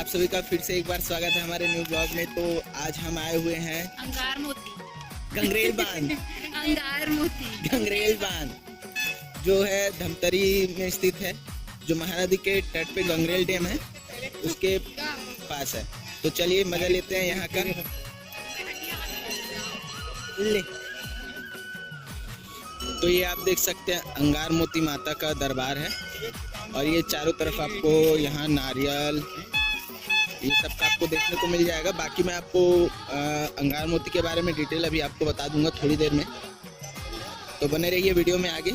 आप सभी का फिर से एक बार स्वागत है हमारे न्यू ब्लॉग में। तो आज हम आए हुए हैं अंगार मोती गंगरेल बांध। अंगार मोती गंगरेल बांध जो है धमतरी में स्थित है, जो महानदी के तट पे गंगरेल डैम है उसके पास है। तो चलिए मजा लेते हैं यहाँ का। तो ये आप देख सकते हैं अंगार मोती माता का दरबार है और ये चारों तरफ आपको यहाँ नारियल ये सब का आपको देखने को मिल जाएगा। बाकी मैं आपको अंगार मोती के बारे में डिटेल अभी आपको बता दूंगा थोड़ी देर में, तो बने रहिए वीडियो में आगे।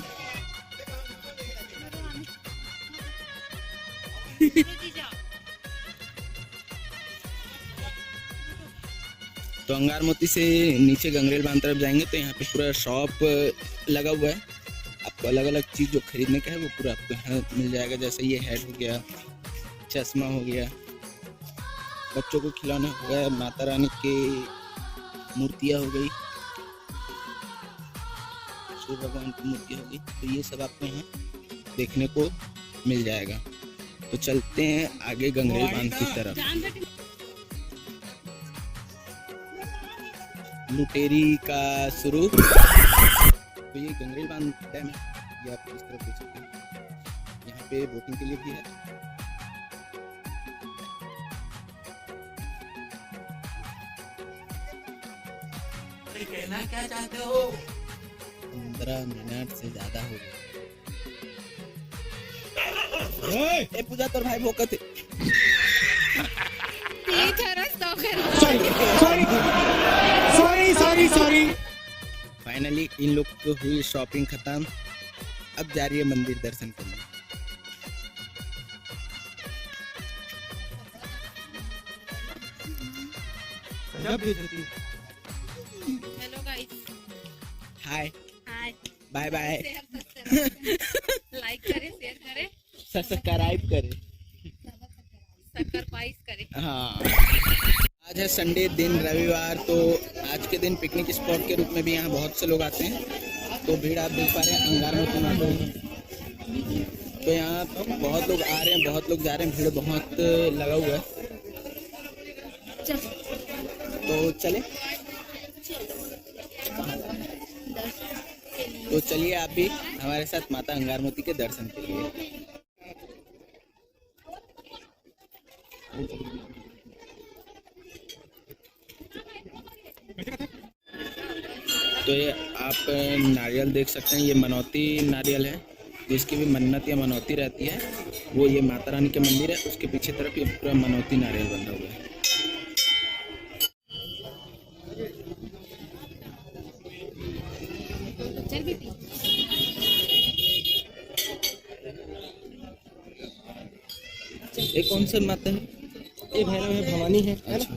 तो अंगार मोती से नीचे गंगरेल बांध तरफ जाएंगे तो यहाँ पे पूरा शॉप लगा हुआ है। आपको अलग अलग चीज़ जो खरीदने का है वो पूरा आपको यहाँ मिल जाएगा। जैसे ये हेड हो गया, चश्मा हो गया, बच्चों को खिलौना हो गया, माता रानी की मूर्तियाँ हो गई, सूर्य भगवान की मूर्ति हो गई। तो ये सब आपको यहाँ देखने को मिल जाएगा। तो चलते हैं आगे गंगरेल बांध की तरफ। लुटेरी का शुरू। तो ये गंगरेल बांध डैम है, ये आप इस तरफ देख सकते हैं। यहाँ पे बोटिंग के लिए भी है। कहना क्या चाहते हो? 15 मिनट से ज्यादा हो गया। पूजा तो भाई भोकत सॉरी। फाइनली इन लोग को हुई शॉपिंग खत्म, अब जा रही है मंदिर दर्शन करने। हेलो गाइस, हाय हाय, बाय बाय, लाइक करें, शेयर करें, सब्सक्राइब करें, सब्सक्राइब करें। हाँ, आज है संडे दिन, रविवार। तो आज के दिन पिकनिक स्पॉट के रूप में भी यहाँ बहुत से लोग आते हैं। तो भीड़ आप देख पा रहे हैं अंगार मोती माता में। तो यहाँ बहुत लोग आ रहे हैं, बहुत लोग जा रहे हैं, भीड़ बहुत लगा हुआ है। तो चले, तो चलिए आप भी हमारे साथ माता अंगार मोती के दर्शन के लिए। तो ये आप नारियल देख सकते हैं, ये मनौती नारियल है। जिसकी भी मन्नत या मनौती रहती है वो ये माता रानी के मंदिर है, उसके पीछे तरफ ये पूरा मनौती नारियल बना हुआ है। ये कौन सा माता है? ये भैरव है, भवानी है। अच्छा।